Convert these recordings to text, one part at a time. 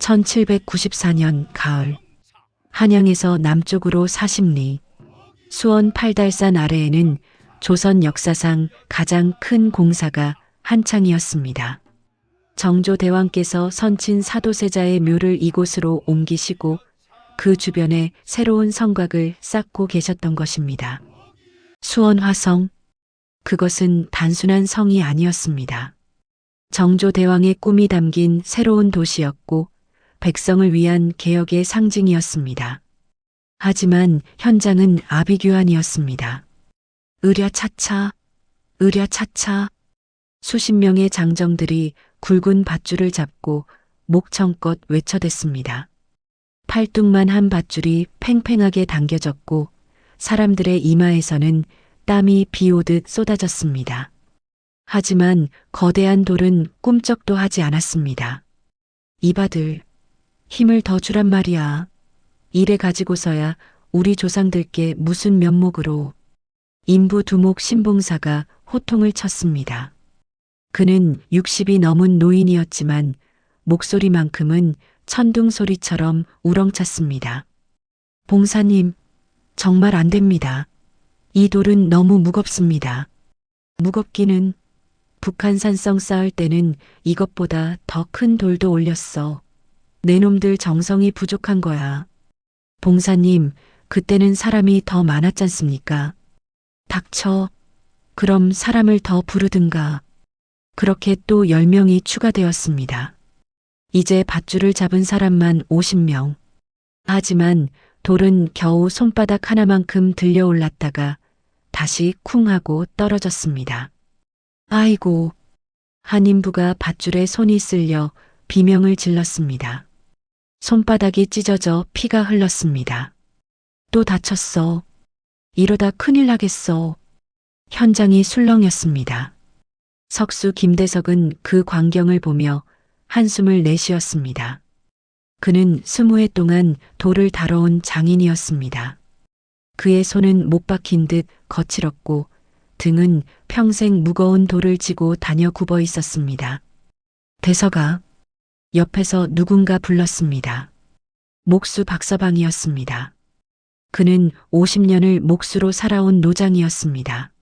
1794년 가을, 한양에서 남쪽으로 40리, 수원 팔달산 아래에는 조선 역사상 가장 큰 공사가 한창이었습니다. 정조대왕께서 선친 사도세자의 묘를 이곳으로 옮기시고 그 주변에 새로운 성곽을 쌓고 계셨던 것입니다. 수원 화성, 그것은 단순한 성이 아니었습니다. 정조대왕의 꿈이 담긴 새로운 도시였고 백성을 위한 개혁의 상징이었습니다. 하지만 현장은 아비규환이었습니다. 으랴차차, 으랴차차. 수십 명의 장정들이 굵은 밧줄을 잡고 목청껏 외쳐댔습니다. 팔뚝만 한 밧줄이 팽팽하게 당겨졌고 사람들의 이마에서는 땀이 비 오듯 쏟아졌습니다. 하지만 거대한 돌은 꿈쩍도 하지 않았습니다. 이봐들, 힘을 더 주란 말이야. 이래 가지고서야 우리 조상들께 무슨 면목으로. 인부 두목 신봉사가 호통을 쳤습니다. 그는 60이 넘은 노인이었지만 목소리만큼은 천둥 소리처럼 우렁찼습니다. 봉사님, 정말 안 됩니다. 이 돌은 너무 무겁습니다. 무겁기는 북한산성 쌓을 때는 이것보다 더 큰 돌도 올렸어. 내 놈들 정성이 부족한 거야. 봉사님, 그때는 사람이 더 많았잖습니까? 닥쳐. 그럼 사람을 더 부르든가. 그렇게 또 10명이 추가되었습니다. 이제 밧줄을 잡은 사람만 50명. 하지만 돌은 겨우 손바닥 하나만큼 들려 올랐다가 다시 쿵 하고 떨어졌습니다. 아이고, 한 인부가 밧줄에 손이 쓸려 비명을 질렀습니다. 손바닥이 찢어져 피가 흘렀습니다. 또 다쳤어. 이러다 큰일 나겠어. 현장이 술렁였습니다. 석수 김대석은 그 광경을 보며 한숨을 내쉬었습니다. 그는 20해 동안 돌을 다뤄온 장인이었습니다. 그의 손은 못 박힌 듯 거칠었고 등은 평생 무거운 돌을 지고 다녀 굽어 있었습니다. 대석아, 옆에서 누군가 불렀습니다. 목수 박서방이었습니다. 그는 50년을 목수로 살아온 노장이었습니다.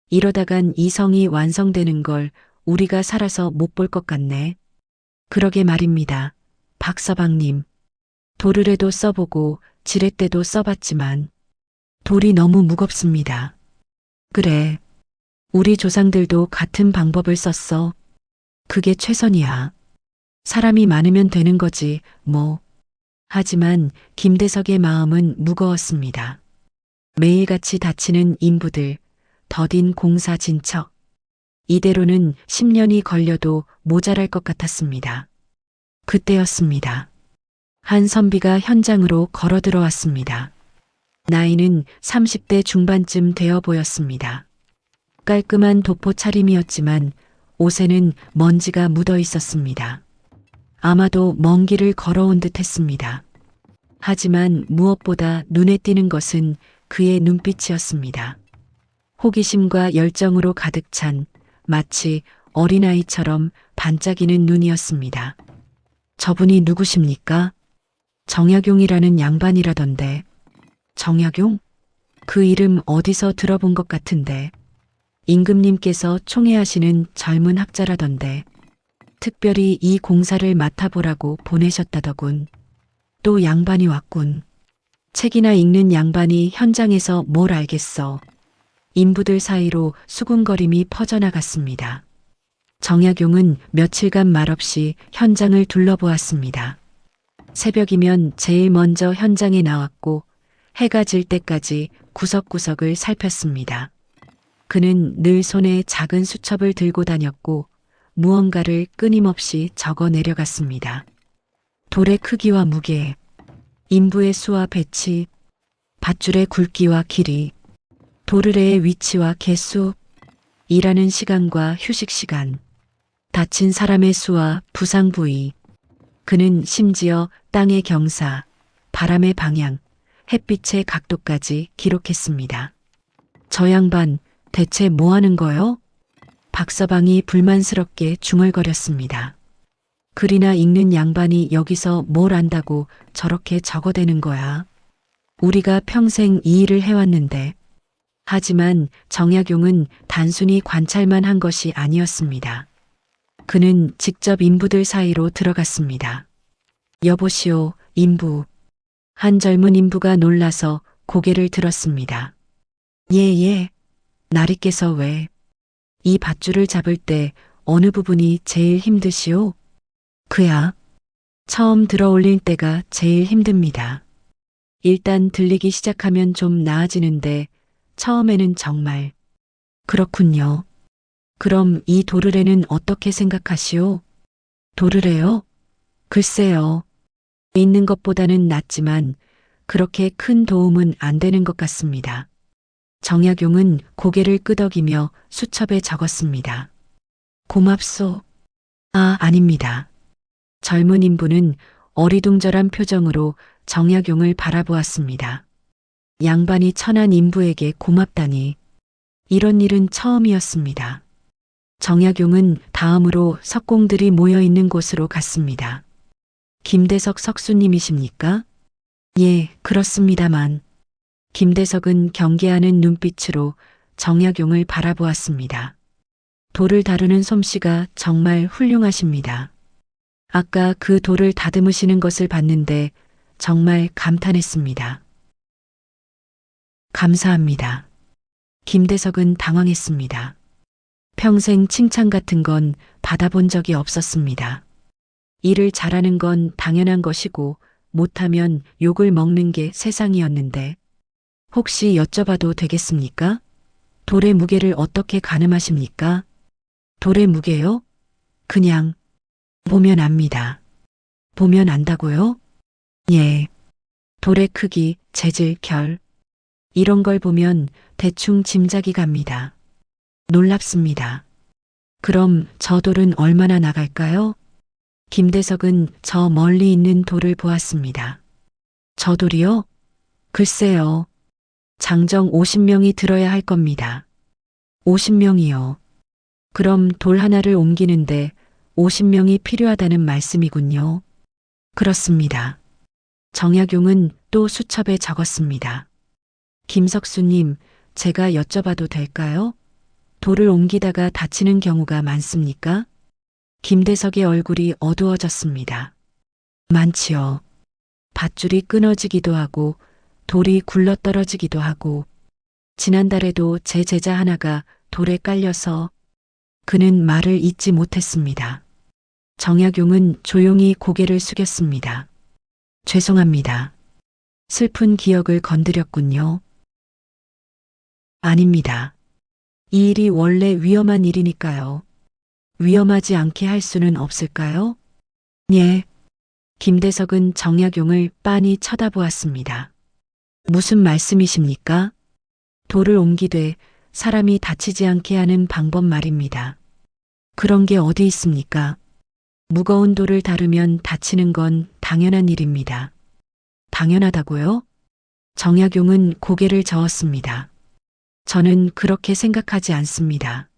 이러다간 이 성이 완성되는 걸 우리가 살아서 못 볼 것 같네. 그러게 말입니다. 박서방님. 도르래도 써보고 지렛대도 써봤지만 돌이 너무 무겁습니다. 그래. 우리 조상들도 같은 방법을 썼어. 그게 최선이야. 사람이 많으면 되는 거지, 뭐. 하지만 김대석의 마음은 무거웠습니다. 매일같이 다치는 인부들, 더딘 공사 진척. 이대로는 10년이 걸려도 모자랄 것 같았습니다. 그때였습니다. 한 선비가 현장으로 걸어 들어왔습니다. 나이는 30대 중반쯤 되어 보였습니다. 깔끔한 도포 차림이었지만 옷에는 먼지가 묻어 있었습니다. 아마도 먼 길을 걸어온 듯 했습니다. 하지만 무엇보다 눈에 띄는 것은 그의 눈빛이었습니다. 호기심과 열정으로 가득 찬 마치 어린아이처럼 반짝이는 눈이었습니다. 저분이 누구십니까? 정약용이라는 양반이라던데. 정약용? 그 이름 어디서 들어본 것 같은데. 임금님께서 총애하시는 젊은 학자라던데. 특별히 이 공사를 맡아보라고 보내셨다더군. 또 양반이 왔군. 책이나 읽는 양반이 현장에서 뭘 알겠어. 인부들 사이로 수군거림이 퍼져나갔습니다. 정약용은 며칠간 말없이 현장을 둘러보았습니다. 새벽이면 제일 먼저 현장에 나왔고 해가 질 때까지 구석구석을 살폈습니다. 그는 늘 손에 작은 수첩을 들고 다녔고 무언가를 끊임없이 적어 내려갔습니다. 돌의 크기와 무게, 인부의 수와 배치, 밧줄의 굵기와 길이, 도르래의 위치와 개수, 일하는 시간과 휴식 시간, 다친 사람의 수와 부상 부위. 그는 심지어 땅의 경사, 바람의 방향, 햇빛의 각도까지 기록했습니다. 저 양반 대체 뭐 하는 거요? 박서방이 불만스럽게 중얼거렸습니다. 글이나 읽는 양반이 여기서 뭘 안다고 저렇게 적어대는 거야. 우리가 평생 이 일을 해왔는데. 하지만 정약용은 단순히 관찰만 한 것이 아니었습니다. 그는 직접 인부들 사이로 들어갔습니다. 여보시오, 인부. 한 젊은 인부가 놀라서 고개를 들었습니다. 예. 나리께서 왜? 이 밧줄을 잡을 때 어느 부분이 제일 힘드시오? 그야. 처음 들어 올릴 때가 제일 힘듭니다. 일단 들리기 시작하면 좀 나아지는데 처음에는 정말. 그렇군요. 그럼 이 도르래는 어떻게 생각하시오? 도르래요? 글쎄요. 있는 것보다는 낫지만 그렇게 큰 도움은 안 되는 것 같습니다. 정약용은 고개를 끄덕이며 수첩에 적었습니다. 고맙소. 아닙니다. 젊은 인부는 어리둥절한 표정으로 정약용을 바라보았습니다. 양반이 천한 인부에게 고맙다니. 이런 일은 처음이었습니다. 정약용은 다음으로 석공들이 모여 있는 곳으로 갔습니다. 김대석 석수님이십니까? 예, 그렇습니다만. 김대석은 경계하는 눈빛으로 정약용을 바라보았습니다. 돌을 다루는 솜씨가 정말 훌륭하십니다. 아까 그 돌을 다듬으시는 것을 봤는데 정말 감탄했습니다. 감사합니다. 김대석은 당황했습니다. 평생 칭찬 같은 건 받아본 적이 없었습니다. 일을 잘하는 건 당연한 것이고 못하면 욕을 먹는 게 세상이었는데 혹시 여쭤봐도 되겠습니까? 돌의 무게를 어떻게 가늠하십니까? 돌의 무게요? 그냥 보면 압니다. 보면 안다고요? 예. 돌의 크기, 재질, 결 이런 걸 보면 대충 짐작이 갑니다. 놀랍습니다. 그럼 저 돌은 얼마나 나갈까요? 김대석은 저 멀리 있는 돌을 보았습니다. 저 돌이요? 글쎄요. 장정 50명이 들어야 할 겁니다. 50명이요. 그럼 돌 하나를 옮기는데 50명이 필요하다는 말씀이군요. 그렇습니다. 정약용은 또 수첩에 적었습니다. 김석수님, 제가 여쭤봐도 될까요? 돌을 옮기다가 다치는 경우가 많습니까? 김대석의 얼굴이 어두워졌습니다. 많지요. 밧줄이 끊어지기도 하고 돌이 굴러떨어지기도 하고 지난달에도 제 제자 하나가 돌에 깔려서 그는 말을 잇지 못했습니다. 정약용은 조용히 고개를 숙였습니다. 죄송합니다. 슬픈 기억을 건드렸군요. 아닙니다. 이 일이 원래 위험한 일이니까요. 위험하지 않게 할 수는 없을까요? 예. 김대석은 정약용을 빤히 쳐다보았습니다. 무슨 말씀이십니까? 돌을 옮기되 사람이 다치지 않게 하는 방법 말입니다. 그런 게 어디 있습니까? 무거운 돌을 다루면 다치는 건 당연한 일입니다. 당연하다고요? 정약용은 고개를 저었습니다. 저는 그렇게 생각하지 않습니다.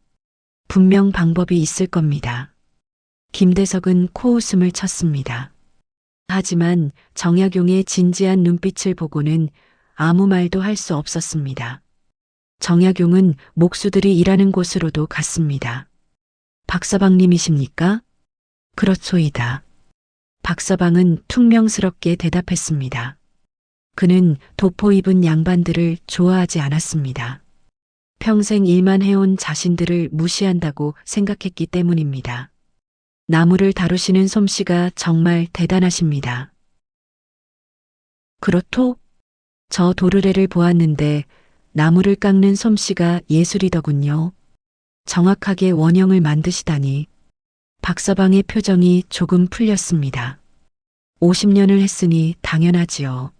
분명 방법이 있을 겁니다. 김대석은 코웃음을 쳤습니다. 하지만 정약용의 진지한 눈빛을 보고는 아무 말도 할 수 없었습니다. 정약용은 목수들이 일하는 곳으로도 갔습니다. 박서방님이십니까? 그렇소이다. 박서방은 퉁명스럽게 대답했습니다. 그는 도포 입은 양반들을 좋아하지 않았습니다. 평생 일만 해온 자신들을 무시한다고 생각했기 때문입니다. 나무를 다루시는 솜씨가 정말 대단하십니다. 그렇토? 저 도르래를 보았는데 나무를 깎는 솜씨가 예술이더군요. 정확하게 원형을 만드시다니. 박서방의 표정이 조금 풀렸습니다. 50년을 했으니 당연하지요.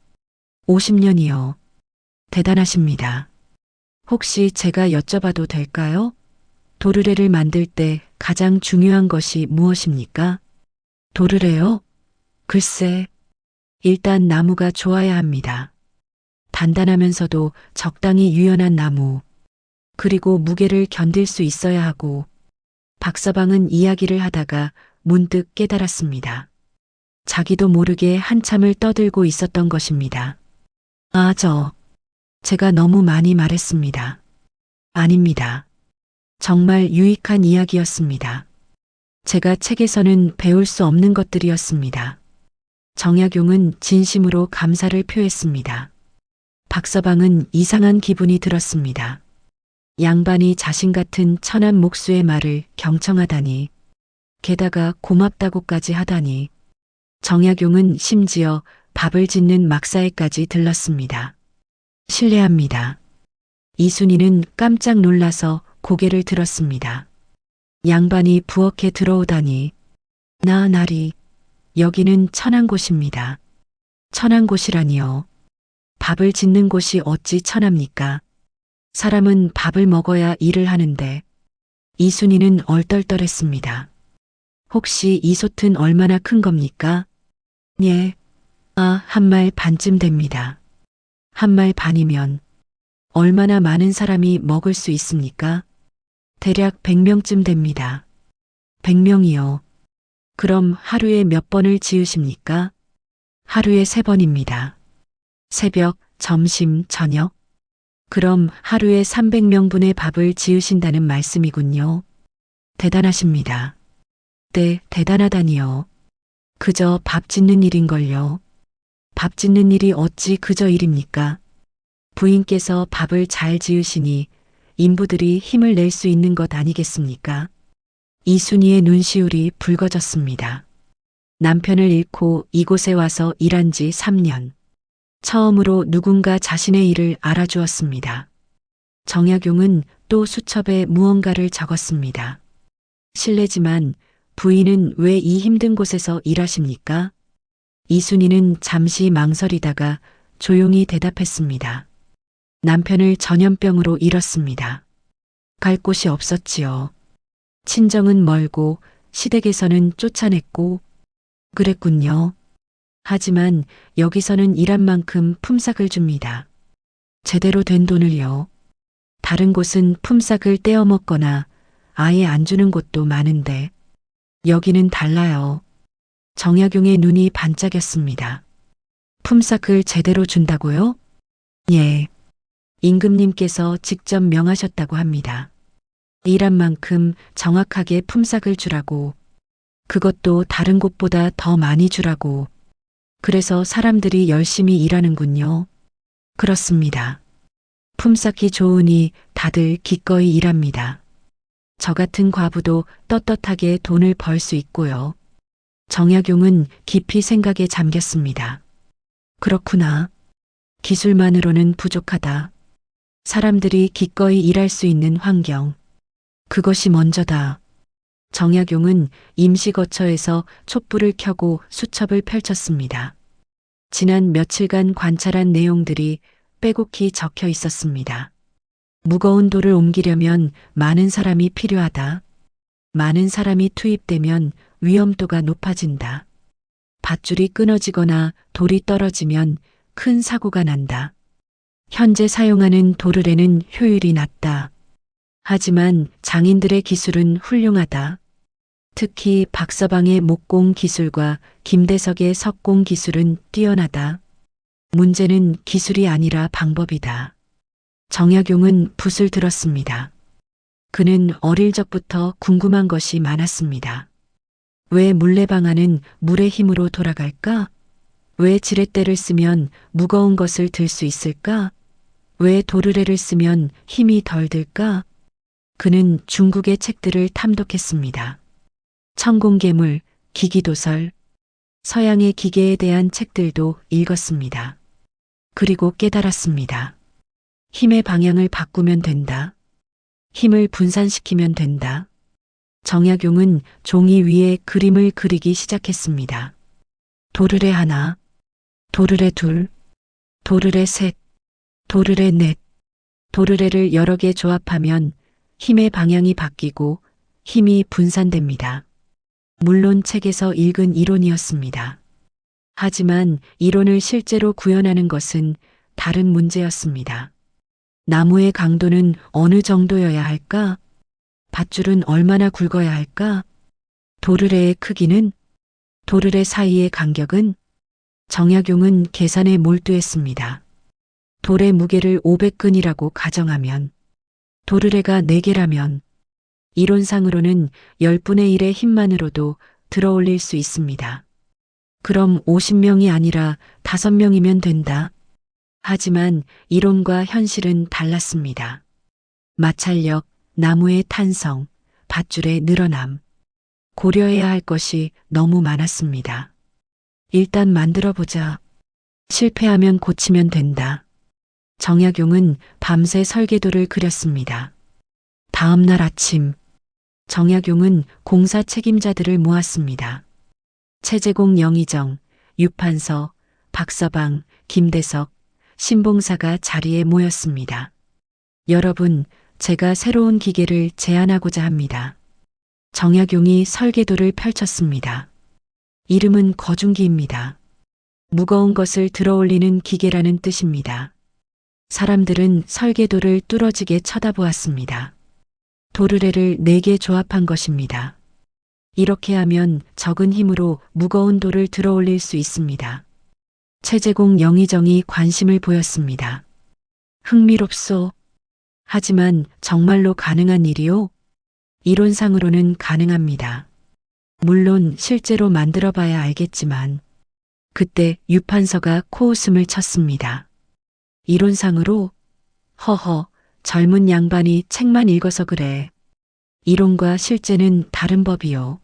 50년이요. 대단하십니다. 혹시 제가 여쭤봐도 될까요? 도르래를 만들 때 가장 중요한 것이 무엇입니까? 도르래요? 글쎄, 일단 나무가 좋아야 합니다. 단단하면서도 적당히 유연한 나무, 그리고 무게를 견딜 수 있어야 하고, 박서방은 이야기를 하다가 문득 깨달았습니다. 자기도 모르게 한참을 떠들고 있었던 것입니다. 제가 너무 많이 말했습니다. 아닙니다. 정말 유익한 이야기였습니다. 제가 책에서는 배울 수 없는 것들이었습니다. 정약용은 진심으로 감사를 표했습니다. 박서방은 이상한 기분이 들었습니다. 양반이 자신 같은 천한 목수의 말을 경청하다니, 게다가 고맙다고까지 하다니, 정약용은 심지어 밥을 짓는 막사에까지 들렀습니다. 실례합니다. 이순이는 깜짝 놀라서 고개를 들었습니다. 양반이 부엌에 들어오다니, 나리, 여기는 천한 곳입니다. 천한 곳이라니요. 밥을 짓는 곳이 어찌 천합니까? 사람은 밥을 먹어야 일을 하는데. 이순이는 얼떨떨했습니다. 혹시 이 솥은 얼마나 큰 겁니까? 예. 한 말 반쯤 됩니다. 한 말 반이면 얼마나 많은 사람이 먹을 수 있습니까? 대략 100명쯤 됩니다. 100명이요. 그럼 하루에 몇 번을 지으십니까? 하루에 3번입니다. 새벽, 점심, 저녁? 그럼 하루에 300명분의 밥을 지으신다는 말씀이군요. 대단하십니다. 네, 대단하다니요. 그저 밥 짓는 일인걸요. 밥 짓는 일이 어찌 그저 일입니까? 부인께서 밥을 잘 지으시니 인부들이 힘을 낼 수 있는 것 아니겠습니까? 이순이의 눈시울이 붉어졌습니다. 남편을 잃고 이곳에 와서 일한 지 3년. 처음으로 누군가 자신의 일을 알아주었습니다. 정약용은 또 수첩에 무언가를 적었습니다. 실례지만 부인은 왜 이 힘든 곳에서 일하십니까? 이순이는 잠시 망설이다가 조용히 대답했습니다. 남편을 전염병으로 잃었습니다. 갈 곳이 없었지요. 친정은 멀고 시댁에서는 쫓아냈고 그랬군요. 하지만 여기서는 일한 만큼 품삯을 줍니다. 제대로 된 돈을요. 다른 곳은 품삯을 떼어 먹거나 아예 안 주는 곳도 많은데 여기는 달라요. 정약용의 눈이 반짝였습니다. 품삯을 제대로 준다고요? 예. 임금님께서 직접 명하셨다고 합니다. 일한 만큼 정확하게 품삯을 주라고. 그것도 다른 곳보다 더 많이 주라고. 그래서 사람들이 열심히 일하는군요. 그렇습니다. 품삯이 좋으니 다들 기꺼이 일합니다. 저 같은 과부도 떳떳하게 돈을 벌 수 있고요. 정약용은 깊이 생각에 잠겼습니다. 그렇구나. 기술만으로는 부족하다. 사람들이 기꺼이 일할 수 있는 환경. 그것이 먼저다. 정약용은 임시거처에서 촛불을 켜고 수첩을 펼쳤습니다. 지난 며칠간 관찰한 내용들이 빼곡히 적혀 있었습니다. 무거운 돌을 옮기려면 많은 사람이 필요하다. 많은 사람이 투입되면 위험도가 높아진다. 밧줄이 끊어지거나 돌이 떨어지면 큰 사고가 난다. 현재 사용하는 도르래는 효율이 낮다. 하지만 장인들의 기술은 훌륭하다. 특히 박서방의 목공 기술과 김대석의 석공 기술은 뛰어나다. 문제는 기술이 아니라 방법이다. 정약용은 붓을 들었습니다. 그는 어릴 적부터 궁금한 것이 많았습니다. 왜 물레방아는 물의 힘으로 돌아갈까? 왜 지렛대를 쓰면 무거운 것을 들 수 있을까? 왜 도르래를 쓰면 힘이 덜 들까? 그는 중국의 책들을 탐독했습니다. 천공괴물, 기기도설, 서양의 기계에 대한 책들도 읽었습니다. 그리고 깨달았습니다. 힘의 방향을 바꾸면 된다. 힘을 분산시키면 된다. 정약용은 종이 위에 그림을 그리기 시작했습니다. 도르래 하나, 도르래 둘, 도르래 셋, 도르래 넷. 도르래를 여러 개 조합하면 힘의 방향이 바뀌고 힘이 분산됩니다. 물론 책에서 읽은 이론이었습니다. 하지만 이론을 실제로 구현하는 것은 다른 문제였습니다. 나무의 강도는 어느 정도여야 할까? 밧줄은 얼마나 굵어야 할까? 도르래의 크기는? 도르래 사이의 간격은? 정약용은 계산에 몰두했습니다. 돌의 무게를 500근이라고 가정하면 도르래가 4개라면 이론상으로는 10분의 1의 힘만으로도 들어올릴 수 있습니다. 그럼 50명이 아니라 5명이면 된다. 하지만 이론과 현실은 달랐습니다. 마찰력, 나무의 탄성, 밧줄의 늘어남. 고려해야 할 것이 너무 많았습니다. 일단 만들어보자. 실패하면 고치면 된다. 정약용은 밤새 설계도를 그렸습니다. 다음 날 아침, 정약용은 공사 책임자들을 모았습니다. 최재공, 영의정, 유판서, 박서방, 김대석, 신봉사가 자리에 모였습니다. 여러분, 제가 새로운 기계를 제안하고자 합니다. 정약용이 설계도를 펼쳤습니다. 이름은 거중기입니다. 무거운 것을 들어올리는 기계라는 뜻입니다. 사람들은 설계도를 뚫어지게 쳐다보았습니다. 도르래를 4개 조합한 것입니다. 이렇게 하면 적은 힘으로 무거운 돌을 들어올릴 수 있습니다. 최재공, 영의정이 관심을 보였습니다. 흥미롭소. 하지만 정말로 가능한 일이요? 이론상으로는 가능합니다. 물론 실제로 만들어 봐야 알겠지만 그때 유판서가 코웃음을 쳤습니다. 이론상으로? 허허, 젊은 양반이 책만 읽어서 그래. 이론과 실제는 다른 법이요.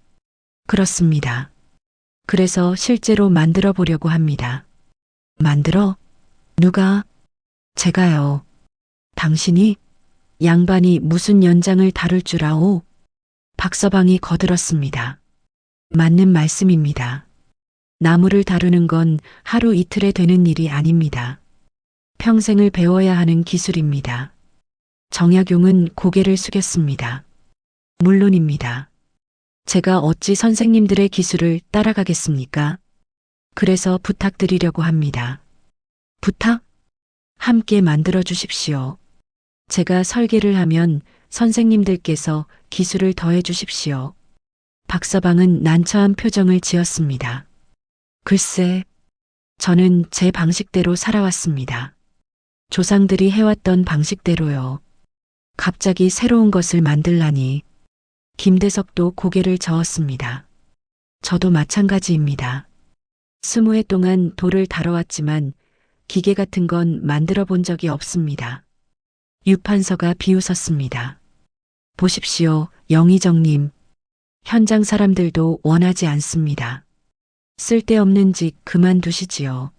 그렇습니다. 그래서 실제로 만들어 보려고 합니다. 만들어? 누가? 제가요. 당신이? 양반이 무슨 연장을 다룰 줄 아오? 박서방이 거들었습니다. 맞는 말씀입니다. 나무를 다루는 건 하루 이틀에 되는 일이 아닙니다. 평생을 배워야 하는 기술입니다. 정약용은 고개를 숙였습니다. 물론입니다. 제가 어찌 선생님들의 기술을 따라가겠습니까? 그래서 부탁드리려고 합니다. 부탁? 함께 만들어 주십시오. 제가 설계를 하면 선생님들께서 기술을 더해 주십시오. 박서방은 난처한 표정을 지었습니다. 글쎄, 저는 제 방식대로 살아왔습니다. 조상들이 해왔던 방식대로요. 갑자기 새로운 것을 만들라니. 김대석도 고개를 저었습니다. 저도 마찬가지입니다. 20해 동안 돌을 다뤄왔지만 기계 같은 건 만들어 본 적이 없습니다. 유판서가 비웃었습니다. 보십시오, 영의정님. 현장 사람들도 원하지 않습니다. 쓸데없는 짓 그만두시지요.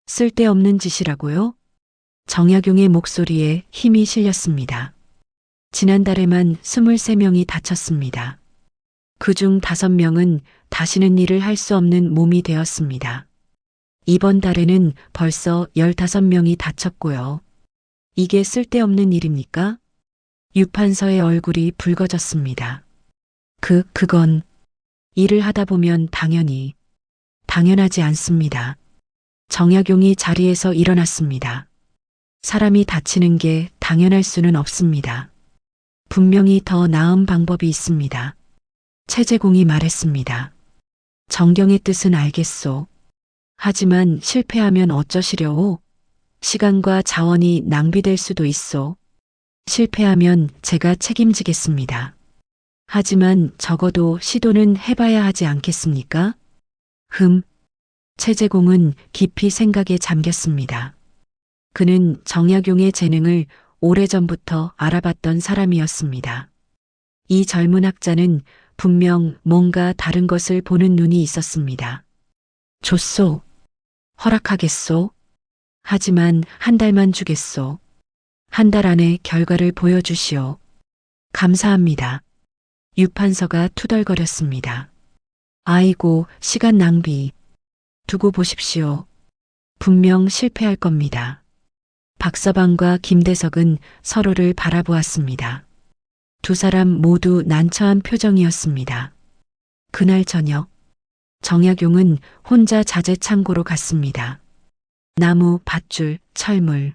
쓸데없는 짓이라고요? 정약용의 목소리에 힘이 실렸습니다. 지난달에만 23명이 다쳤습니다. 그중 5명은 다시는 일을 할 수 없는 몸이 되었습니다. 이번 달에는 벌써 15명이 다쳤고요. 이게 쓸데없는 일입니까? 유판서의 얼굴이 붉어졌습니다. 그건 일을 하다 보면 당연하지 않습니다. 정약용이 자리에서 일어났습니다. 사람이 다치는 게 당연할 수는 없습니다. 분명히 더 나은 방법이 있습니다. 최재공이 말했습니다. 정경의 뜻은 알겠소. 하지만 실패하면 어쩌시려오? 시간과 자원이 낭비될 수도 있소. 실패하면 제가 책임지겠습니다. 하지만 적어도 시도는 해봐야 하지 않겠습니까? 최재공은 깊이 생각에 잠겼습니다. 그는 정약용의 재능을 오래전부터 알아봤던 사람이었습니다. 이 젊은 학자는 분명 뭔가 다른 것을 보는 눈이 있었습니다. 좋소. 허락하겠소. 하지만 한 달만 주겠소. 한 달 안에 결과를 보여주시오. 감사합니다. 유판서가 투덜거렸습니다. 아이고, 시간 낭비. 두고 보십시오. 분명 실패할 겁니다. 박서방과 김대석은 서로를 바라보았습니다. 두 사람 모두 난처한 표정이었습니다. 그날 저녁, 정약용은 혼자 자재 창고로 갔습니다. 나무, 밧줄, 철물,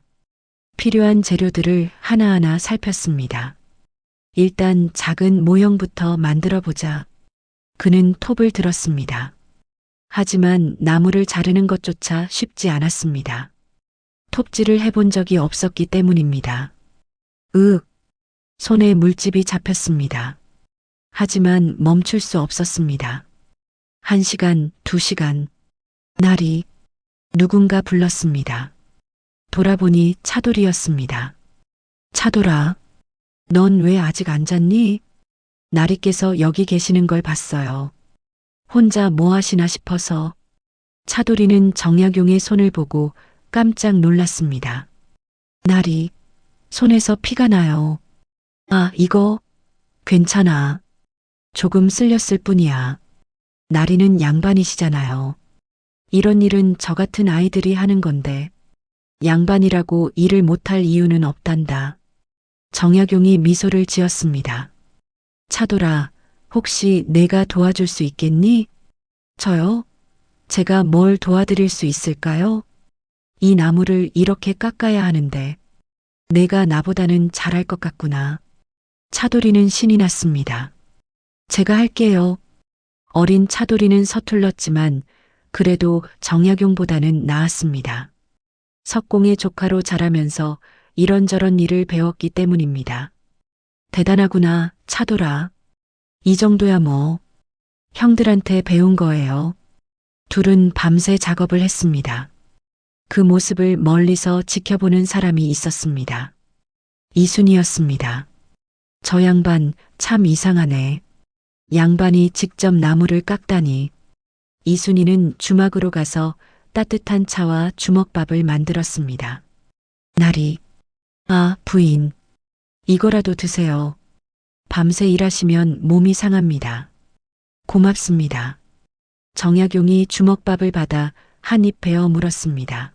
필요한 재료들을 하나하나 살폈습니다. 일단 작은 모형부터 만들어 보자. 그는 톱을 들었습니다. 하지만 나무를 자르는 것조차 쉽지 않았습니다. 톱질을 해본 적이 없었기 때문입니다. 손에 물집이 잡혔습니다. 하지만 멈출 수 없었습니다. 1시간, 2시간. 날이 누군가 불렀습니다. 돌아보니 차돌이었습니다. 차돌아, 넌 왜 아직 안 잤니? 나리께서 여기 계시는 걸 봤어요. 혼자 뭐 하시나 싶어서. 차돌이는 정약용의 손을 보고 깜짝 놀랐습니다. 나리, 손에서 피가 나요. 아, 이거 괜찮아. 조금 쓸렸을 뿐이야. 나리는 양반이시잖아요. 이런 일은 저 같은 아이들이 하는 건데 양반이라고 일을 못할 이유는 없단다. 정약용이 미소를 지었습니다. 차돌아, 혹시 내가 도와줄 수 있겠니? 저요? 제가 뭘 도와드릴 수 있을까요? 이 나무를 이렇게 깎아야 하는데 내가 나보다는 잘할 것 같구나. 차돌이는 신이 났습니다. 제가 할게요. 어린 차돌이는 서툴렀지만 그래도 정약용보다는 나았습니다. 석공의 조카로 자라면서 이런저런 일을 배웠기 때문입니다. 대단하구나, 차돌아. 이 정도야 뭐. 형들한테 배운 거예요. 둘은 밤새 작업을 했습니다. 그 모습을 멀리서 지켜보는 사람이 있었습니다. 이순이었습니다. 저 양반 참 이상하네. 양반이 직접 나무를 깎다니. 이순이는 주막으로 가서 따뜻한 차와 주먹밥을 만들었습니다. 나리, 아, 부인. 이거라도 드세요. 밤새 일하시면 몸이 상합니다. 고맙습니다. 정약용이 주먹밥을 받아 한 입 베어 물었습니다.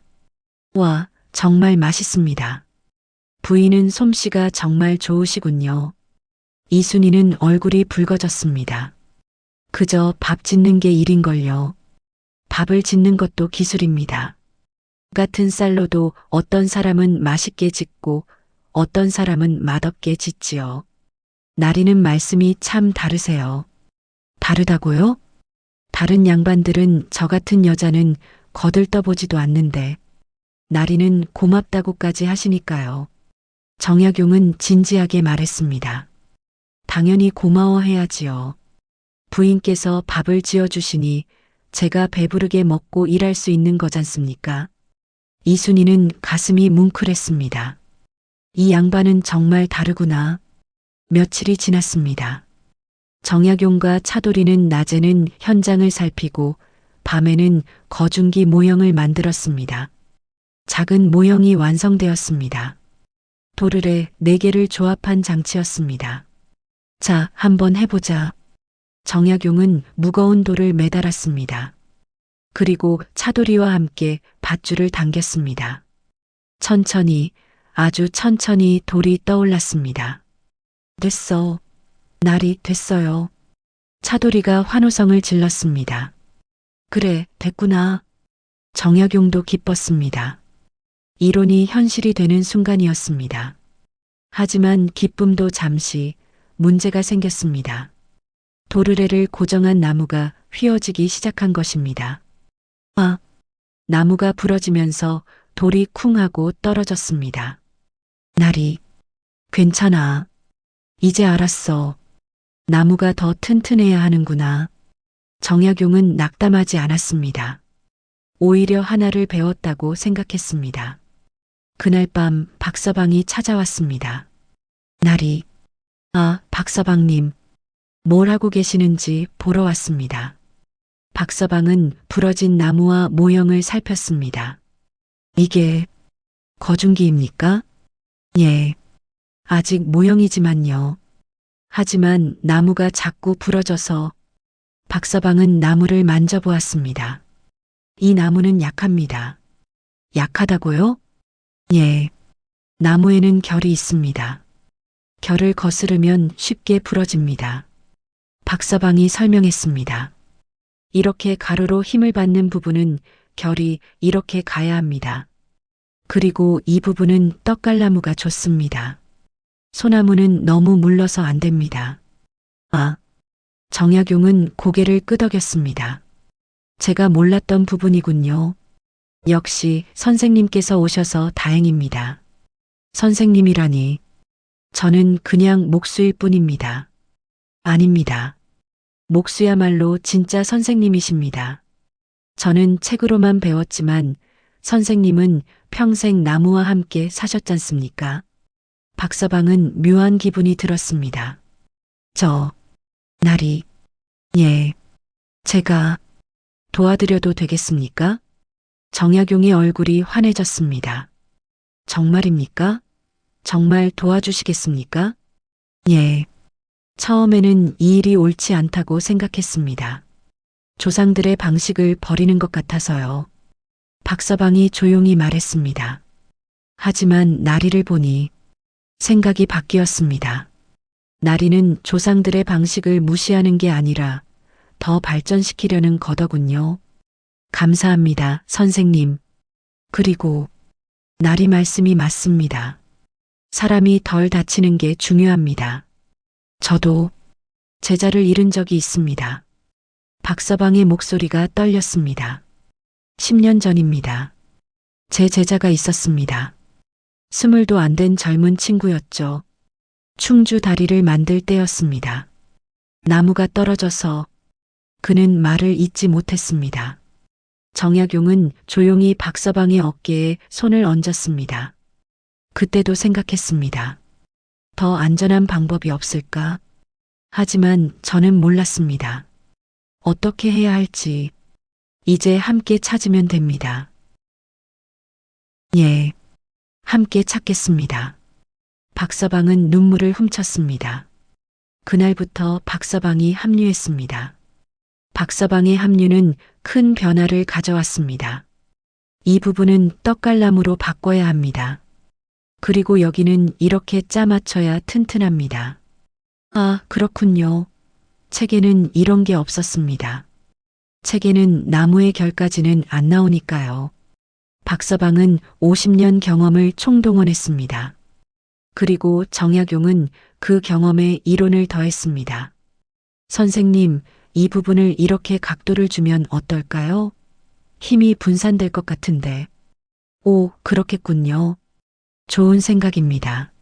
와, 정말 맛있습니다. 부인은 솜씨가 정말 좋으시군요. 이순이는 얼굴이 붉어졌습니다. 그저 밥 짓는 게 일인걸요. 밥을 짓는 것도 기술입니다. 같은 쌀로도 어떤 사람은 맛있게 짓고 어떤 사람은 맛없게 짓지요. 나리는 말씀이 참 다르세요. 다르다고요? 다른 양반들은 저 같은 여자는 거들떠보지도 않는데 나리는 고맙다고까지 하시니까요. 정약용은 진지하게 말했습니다. 당연히 고마워해야지요. 부인께서 밥을 지어주시니 제가 배부르게 먹고 일할 수 있는 거잖습니까? 이순이는 가슴이 뭉클했습니다. 이 양반은 정말 다르구나. 며칠이 지났습니다. 정약용과 차돌이는 낮에는 현장을 살피고 밤에는 거중기 모형을 만들었습니다. 작은 모형이 완성되었습니다. 도르래 4개를 조합한 장치였습니다. 자, 한번 해보자. 정약용은 무거운 돌을 매달았습니다. 그리고 차돌이와 함께 밧줄을 당겼습니다. 천천히, 아주 천천히 돌이 떠올랐습니다. 됐어. 날이 됐어요. 차돌이가 환호성을 질렀습니다. 그래, 됐구나. 정약용도 기뻤습니다. 이론이 현실이 되는 순간이었습니다. 하지만 기쁨도 잠시 문제가 생겼습니다. 도르래를 고정한 나무가 휘어지기 시작한 것입니다. 아! 나무가 부러지면서 돌이 쿵 하고 떨어졌습니다. 나리, 괜찮아. 이제 알았어. 나무가 더 튼튼해야 하는구나. 정약용은 낙담하지 않았습니다. 오히려 하나를 배웠다고 생각했습니다. 그날 밤 박서방이 찾아왔습니다. 나리, 아, 박서방님, 뭘 하고 계시는지 보러 왔습니다. 박서방은 부러진 나무와 모형을 살폈습니다. 이게 거중기입니까? 예. 아직 모형이지만요. 하지만 나무가 자꾸 부러져서 박서방은 나무를 만져보았습니다. 이 나무는 약합니다. 약하다고요? 예. 나무에는 결이 있습니다. 결을 거스르면 쉽게 부러집니다. 박서방이 설명했습니다. 이렇게 가로로 힘을 받는 부분은 결이 이렇게 가야 합니다. 그리고 이 부분은 떡갈나무가 좋습니다. 소나무는 너무 물러서 안 됩니다. 아, 정약용은 고개를 끄덕였습니다. 제가 몰랐던 부분이군요. 역시 선생님께서 오셔서 다행입니다. 선생님이라니. 저는 그냥 목수일 뿐입니다. 아닙니다. 목수야말로 진짜 선생님이십니다. 저는 책으로만 배웠지만 선생님은 평생 나무와 함께 사셨잖습니까? 박서방은 묘한 기분이 들었습니다. 나리, 예, 제가 도와드려도 되겠습니까? 정약용의 얼굴이 환해졌습니다. 정말입니까? 정말 도와주시겠습니까? 예. 처음에는 이 일이 옳지 않다고 생각했습니다. 조상들의 방식을 버리는 것 같아서요. 박서방이 조용히 말했습니다. 하지만 나리를 보니 생각이 바뀌었습니다. 나리는 조상들의 방식을 무시하는 게 아니라 더 발전시키려는 거더군요. 감사합니다, 선생님. 그리고 나리 말씀이 맞습니다. 사람이 덜 다치는 게 중요합니다. 저도 제자를 잃은 적이 있습니다. 박서방의 목소리가 떨렸습니다. 10년 전입니다. 제 제자가 있었습니다. 20도 안 된 젊은 친구였죠. 충주 다리를 만들 때였습니다. 나무가 떨어져서 그는 말을 잇지 못했습니다. 정약용은 조용히 박서방의 어깨에 손을 얹었습니다. 그때도 생각했습니다. 더 안전한 방법이 없을까? 하지만 저는 몰랐습니다. 어떻게 해야 할지 이제 함께 찾으면 됩니다. 예, 함께 찾겠습니다. 박서방은 눈물을 훔쳤습니다. 그날부터 박서방이 합류했습니다. 박서방의 합류는 큰 변화를 가져왔습니다. 이 부분은 떡갈나무로 바꿔야 합니다. 그리고 여기는 이렇게 짜맞춰야 튼튼합니다. 아, 그렇군요. 책에는 이런 게 없었습니다. 책에는 나무의 결까지는 안 나오니까요. 박서방은 50년 경험을 총동원했습니다. 그리고 정약용은 그 경험에 이론을 더했습니다. 선생님, 이 부분을 이렇게 각도를 주면 어떨까요? 힘이 분산될 것 같은데. 오, 그렇겠군요. 좋은 생각입니다.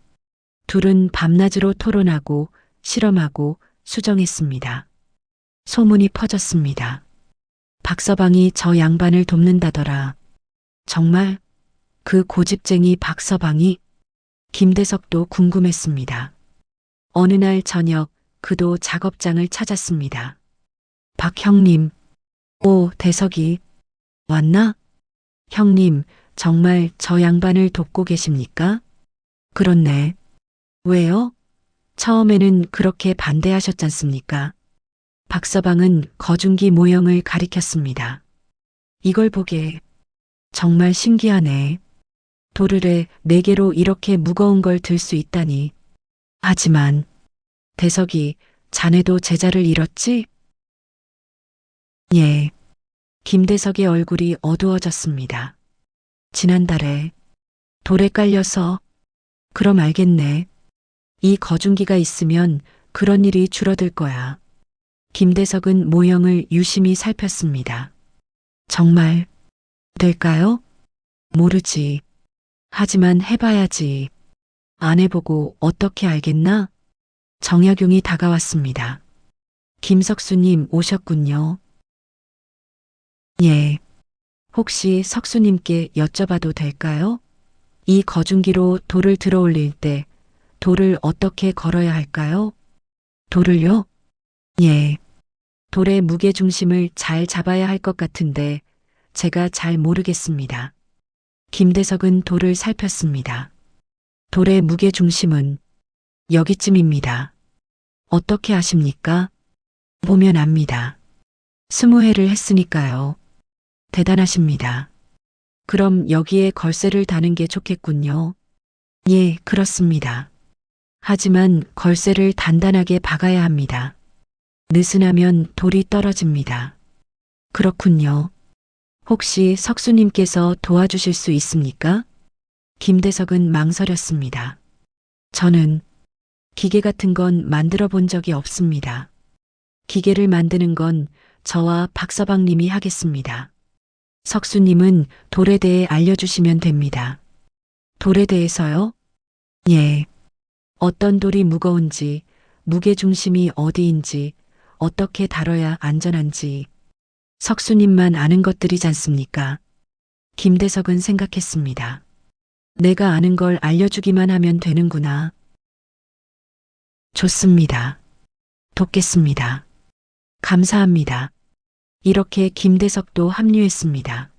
둘은 밤낮으로 토론하고 실험하고 수정했습니다. 소문이 퍼졌습니다. 박서방이 저 양반을 돕는다더라. 정말? 그 고집쟁이 박서방이? 김대석도 궁금했습니다. 어느 날 저녁 그도 작업장을 찾았습니다. 박 형님. 오, 대석이. 왔나? 형님, 정말 저 양반을 돕고 계십니까? 그렇네. 왜요? 처음에는 그렇게 반대하셨잖습니까? 박서방은 거중기 모형을 가리켰습니다. 이걸 보게. 정말 신기하네. 도르래 4개로 이렇게 무거운 걸 들 수 있다니. 하지만 대석이, 자네도 제자를 잃었지? 예. 김대석의 얼굴이 어두워졌습니다. 지난달에 돌에 깔려서. 그럼 알겠네. 이 거중기가 있으면 그런 일이 줄어들 거야. 김대석은 모형을 유심히 살폈습니다. 정말 될까요? 모르지. 하지만 해봐야지. 안 해보고 어떻게 알겠나? 정약용이 다가왔습니다. 김석수님 오셨군요. 예. 혹시 석수님께 여쭤봐도 될까요? 이 거중기로 돌을 들어 올릴 때 돌을 어떻게 걸어야 할까요? 돌을요? 예. 돌의 무게 중심을 잘 잡아야 할 것 같은데 제가 잘 모르겠습니다. 김대석은 돌을 살폈습니다. 돌의 무게 중심은 여기쯤입니다. 어떻게 아십니까? 보면 압니다. 20회를 했으니까요. 대단하십니다. 그럼 여기에 걸쇠를 다는 게 좋겠군요. 예, 그렇습니다. 하지만 걸쇠를 단단하게 박아야 합니다. 느슨하면 돌이 떨어집니다. 그렇군요. 혹시 석수님께서 도와주실 수 있습니까? 김대석은 망설였습니다. 저는 기계 같은 건 만들어 본 적이 없습니다. 기계를 만드는 건 저와 박서방 님이 하겠습니다. 석수님은 돌에 대해 알려주시면 됩니다. 돌에 대해서요? 예. 어떤 돌이 무거운지, 무게중심이 어디인지, 어떻게 다뤄야 안전한지, 석수님만 아는 것들이지 않습니까? 김대석은 생각했습니다. 내가 아는 걸 알려주기만 하면 되는구나. 좋습니다. 돕겠습니다. 감사합니다. 이렇게 김대석도 합류했습니다.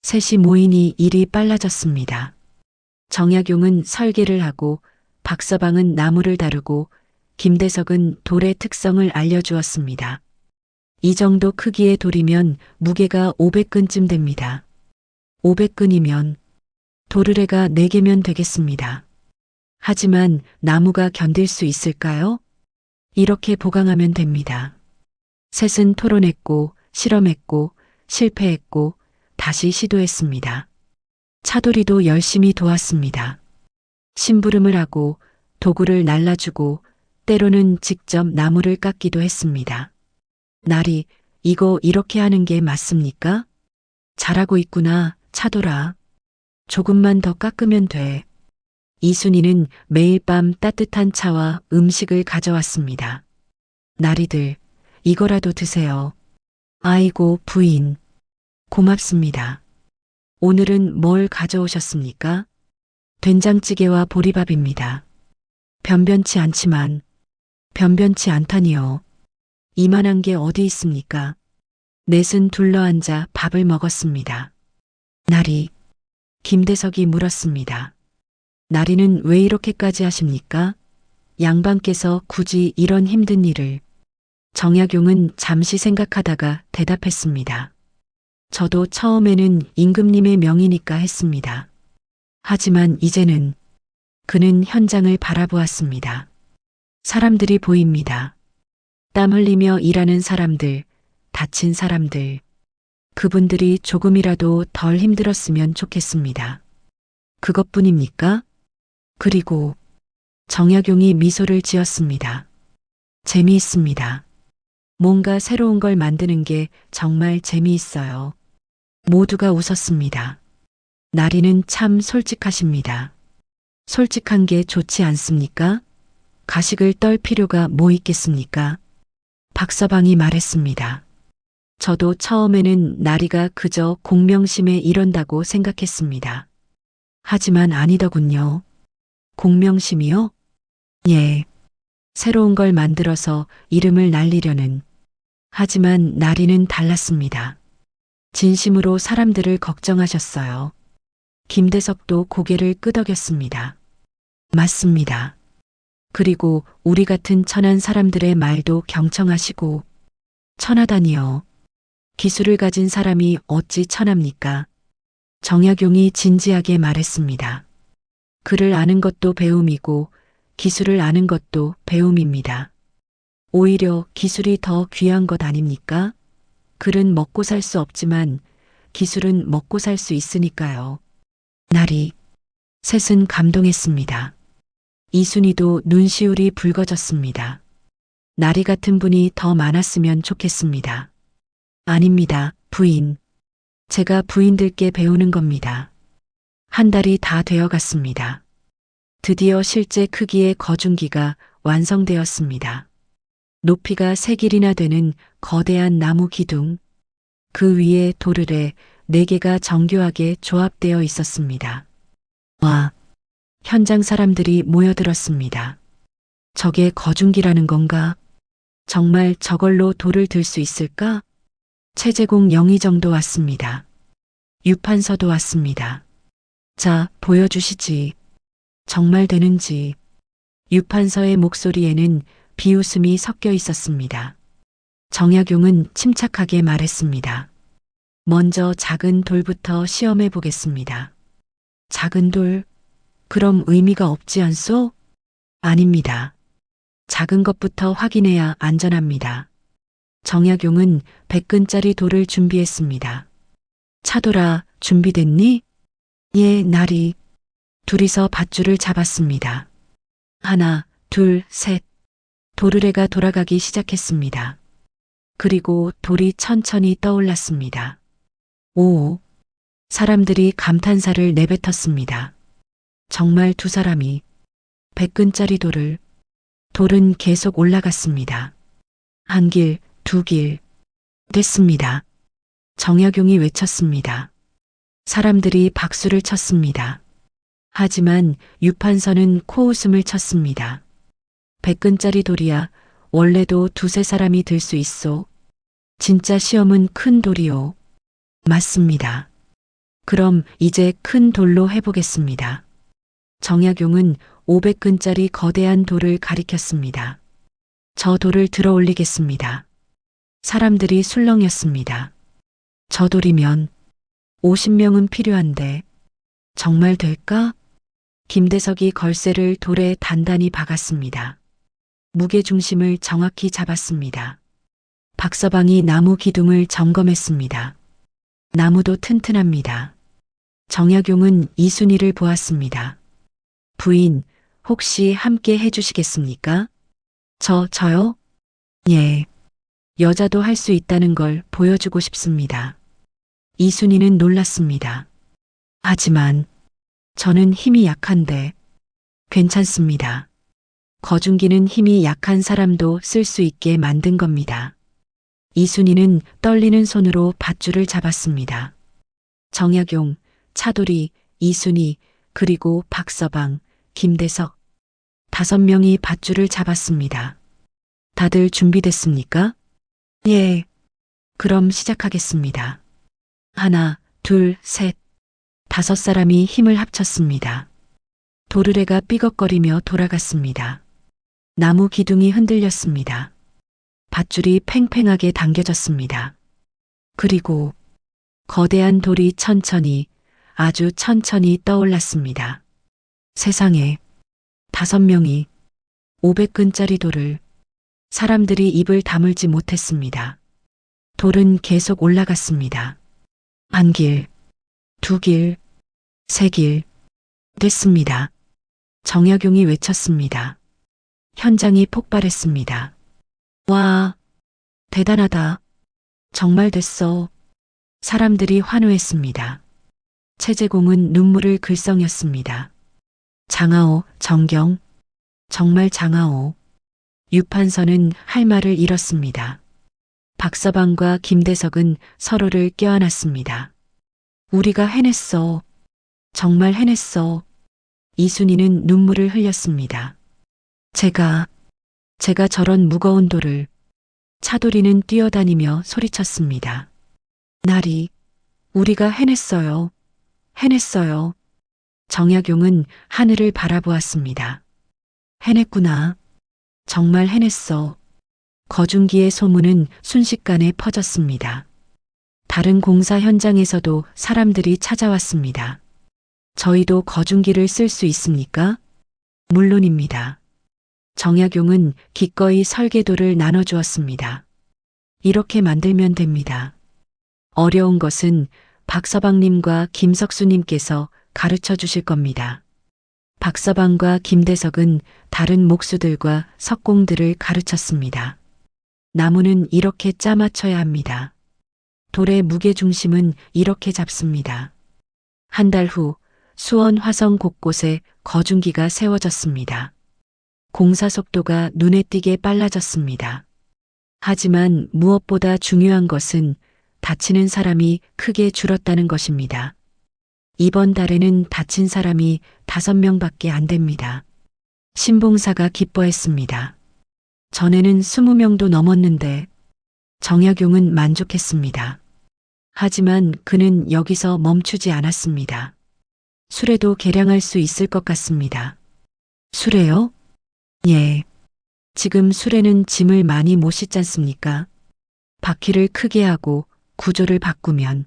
셋이 모이니 일이 빨라졌습니다. 정약용은 설계를 하고 박서방은 나무를 다루고 김대석은 돌의 특성을 알려주었습니다. 이 정도 크기의 돌이면 무게가 500근쯤 됩니다. 500근이면 도르래가 4개면 되겠습니다. 하지만 나무가 견딜 수 있을까요? 이렇게 보강하면 됩니다. 셋은 토론했고 실험했고 실패했고 다시 시도했습니다. 차돌이도 열심히 도왔습니다. 심부름을 하고 도구를 날라주고 때로는 직접 나무를 깎기도 했습니다. 나리, 이거 이렇게 하는 게 맞습니까? 잘하고 있구나, 차돌아. 조금만 더 깎으면 돼. 이순이는 매일 밤 따뜻한 차와 음식을 가져왔습니다. 나리들, 이거라도 드세요. 아이고, 부인. 고맙습니다. 오늘은 뭘 가져오셨습니까? 된장찌개와 보리밥입니다. 변변치 않지만, 변변치 않다니요. 이만한 게 어디 있습니까? 넷은 둘러앉아 밥을 먹었습니다. 나리, 김대석이 물었습니다. 나리는 왜 이렇게까지 하십니까? 양반께서 굳이 이런 힘든 일을. 정약용은 잠시 생각하다가 대답했습니다. 저도 처음에는 임금님의 명이니까 했습니다. 하지만 이제는 그는 현장을 바라보았습니다. 사람들이 보입니다. 땀 흘리며 일하는 사람들, 다친 사람들. 그분들이 조금이라도 덜 힘들었으면 좋겠습니다. 그것뿐입니까? 그리고 정약용이 미소를 지었습니다. 재미있습니다. 뭔가 새로운 걸 만드는 게 정말 재미있어요. 모두가 웃었습니다. 나리는 참 솔직하십니다. 솔직한 게 좋지 않습니까? 가식을 떨 필요가 뭐 있겠습니까? 박서방이 말했습니다. 저도 처음에는 나리가 그저 공명심에 이런다고 생각했습니다. 하지만 아니더군요. 공명심이요? 예. 새로운 걸 만들어서 이름을 날리려는. 하지만 나리는 달랐습니다. 진심으로 사람들을 걱정하셨어요. 김대석도 고개를 끄덕였습니다. 맞습니다. 그리고 우리 같은 천한 사람들의 말도 경청하시고. 천하다니요. 기술을 가진 사람이 어찌 천합니까? 정약용이 진지하게 말했습니다. 글을 아는 것도 배움이고 기술을 아는 것도 배움입니다. 오히려 기술이 더 귀한 것 아닙니까? 글은 먹고 살 수 없지만 기술은 먹고 살 수 있으니까요. 나리, 셋은 감동했습니다. 이순이도 눈시울이 붉어졌습니다. 나리 같은 분이 더 많았으면 좋겠습니다. 아닙니다, 부인. 제가 부인들께 배우는 겁니다. 한 달이 다 되어 갔습니다. 드디어 실제 크기의 거중기가 완성되었습니다. 높이가 3길이나 되는 거대한 나무 기둥. 그 위에 도르래 4개가 정교하게 조합되어 있었습니다. 와, 현장 사람들이 모여들었습니다. 저게 거중기라는 건가? 정말 저걸로 돌을 들 수 있을까? 최재공 영의 정도 왔습니다. 유판서도 왔습니다. 자, 보여주시지. 정말 되는지. 유판서의 목소리에는 비웃음이 섞여 있었습니다. 정약용은 침착하게 말했습니다. 먼저 작은 돌부터 시험해 보겠습니다. 작은 돌? 그럼 의미가 없지 않소? 아닙니다. 작은 것부터 확인해야 안전합니다. 정약용은 100근짜리 돌을 준비했습니다. 차돌아, 준비됐니? 예, 나리. 둘이서 밧줄을 잡았습니다. 하나, 둘, 셋. 도르래가 돌아가기 시작했습니다. 그리고 돌이 천천히 떠올랐습니다. 오! 사람들이 감탄사를 내뱉었습니다. 정말 두 사람이 100근짜리 돌은 계속 올라갔습니다. 한 길, 두 길, 됐습니다. 정약용이 외쳤습니다. 사람들이 박수를 쳤습니다. 하지만 유판선은 코웃음을 쳤습니다. 100근짜리 돌이야 원래도 두세 사람이 들 수 있소. 진짜 시험은 큰 돌이오. 맞습니다. 그럼 이제 큰 돌로 해보겠습니다. 정약용은 500근짜리 거대한 돌을 가리켰습니다. 저 돌을 들어 올리겠습니다. 사람들이 술렁였습니다. 저 돌이면 50명은 필요한데 정말 될까? 김대석이 걸쇠를 돌에 단단히 박았습니다. 무게중심을 정확히 잡았습니다. 박서방이 나무 기둥을 점검했습니다. 나무도 튼튼합니다. 정약용은 이순이를 보았습니다. 부인, 혹시 함께 해주시겠습니까? 저요? 예. 여자도 할 수 있다는 걸 보여주고 싶습니다. 이순이는 놀랐습니다. 하지만 저는 힘이 약한데 괜찮습니다. 거중기는 힘이 약한 사람도 쓸 수 있게 만든 겁니다. 이순이는 떨리는 손으로 밧줄을 잡았습니다. 정약용, 차돌이, 이순이, 그리고 박서방, 김대석 5명이 밧줄을 잡았습니다. 다들 준비됐습니까? 예. 그럼 시작하겠습니다. 하나, 둘, 셋. 5사람이 힘을 합쳤습니다. 도르래가 삐걱거리며 돌아갔습니다. 나무 기둥이 흔들렸습니다. 밧줄이 팽팽하게 당겨졌습니다. 그리고 거대한 돌이 천천히, 아주 천천히 떠올랐습니다. 세상에 5명이 500근짜리 돌을 사람들이 입을 다물지 못했습니다. 돌은 계속 올라갔습니다. 한 길, 두 길, 세 길, 됐습니다. 정약용이 외쳤습니다. 현장이 폭발했습니다. 와, 대단하다. 정말 됐어. 사람들이 환호했습니다. 최재공은 눈물을 글썽였습니다. 장하오, 정경, 정말 장하오. 유판선은 할 말을 잃었습니다. 박서방과 김대석은 서로를 껴안았습니다. 우리가 해냈어. 정말 해냈어. 이순이는 눈물을 흘렸습니다. 제가 저런 무거운 돌을. 차돌이는 뛰어다니며 소리쳤습니다. 나리, 우리가 해냈어요. 해냈어요. 정약용은 하늘을 바라보았습니다. 해냈구나. 정말 해냈어. 거중기의 소문은 순식간에 퍼졌습니다. 다른 공사 현장에서도 사람들이 찾아왔습니다. 저희도 거중기를 쓸 수 있습니까? 물론입니다. 정약용은 기꺼이 설계도를 나눠주었습니다. 이렇게 만들면 됩니다. 어려운 것은 박서방님과 김석수님께서 가르쳐 주실 겁니다. 박서방과 김대석은 다른 목수들과 석공들을 가르쳤습니다. 나무는 이렇게 짜맞춰야 합니다. 돌의 무게중심은 이렇게 잡습니다. 한 달 후 수원 화성 곳곳에 거중기가 세워졌습니다. 공사 속도가 눈에 띄게 빨라졌습니다. 하지만 무엇보다 중요한 것은 다치는 사람이 크게 줄었다는 것입니다. 이번 달에는 다친 사람이 5명밖에 안 됩니다. 신봉사가 기뻐했습니다. 전에는 20명도 넘었는데 정약용은 만족했습니다. 하지만 그는 여기서 멈추지 않았습니다. 수레도 개량할 수 있을 것 같습니다. 수레요? 예. 지금 수레는 짐을 많이 못 싣지 않습니까? 바퀴를 크게 하고 구조를 바꾸면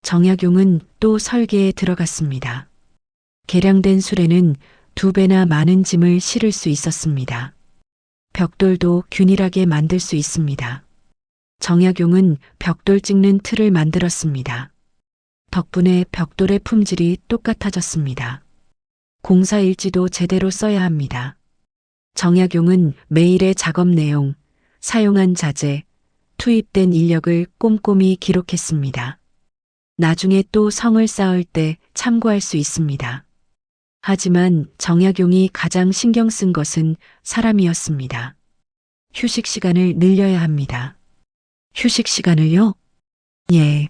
정약용은 또 설계에 들어갔습니다. 개량된 수레는 2배나 많은 짐을 실을 수 있었습니다. 벽돌도 균일하게 만들 수 있습니다. 정약용은 벽돌 찍는 틀을 만들었습니다. 덕분에 벽돌의 품질이 똑같아졌습니다. 공사 일지도 제대로 써야 합니다. 정약용은 매일의 작업 내용, 사용한 자재, 투입된 인력을 꼼꼼히 기록했습니다. 나중에 또 성을 쌓을 때 참고할 수 있습니다. 하지만 정약용이 가장 신경 쓴 것은 사람이었습니다. 휴식 시간을 늘려야 합니다. 휴식 시간을요? 예.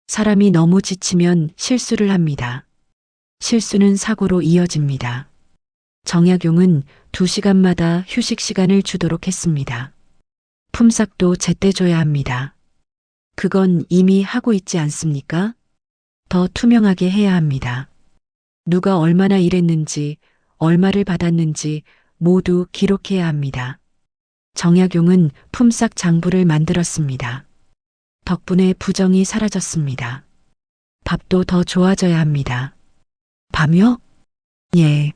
사람이 너무 지치면 실수를 합니다. 실수는 사고로 이어집니다. 정약용은 2시간마다 휴식 시간을 주도록 했습니다. 품삯도 제때 줘야 합니다. 그건 이미 하고 있지 않습니까? 더 투명하게 해야 합니다. 누가 얼마나 일했는지, 얼마를 받았는지 모두 기록해야 합니다. 정약용은 품삯 장부를 만들었습니다. 덕분에 부정이 사라졌습니다. 밥도 더 좋아져야 합니다. 밥이요? 예.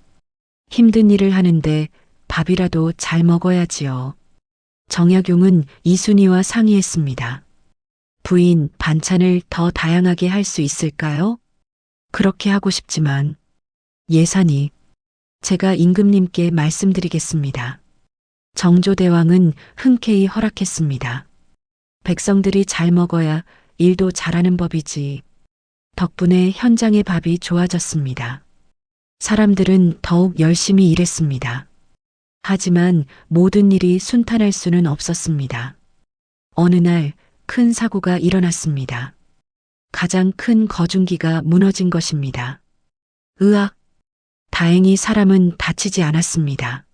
힘든 일을 하는데 밥이라도 잘 먹어야지요. 정약용은 이순이와 상의했습니다. 부인, 반찬을 더 다양하게 할 수 있을까요? 그렇게 하고 싶지만 예산이 제가 임금님께 말씀드리겠습니다. 정조대왕은 흔쾌히 허락했습니다. 백성들이 잘 먹어야 일도 잘하는 법이지. 덕분에 현장의 밥이 좋아졌습니다. 사람들은 더욱 열심히 일했습니다. 하지만 모든 일이 순탄할 수는 없었습니다. 어느 날 큰 사고가 일어났습니다. 가장 큰 거중기가 무너진 것입니다. 으악! 다행히 사람은 다치지 않았습니다.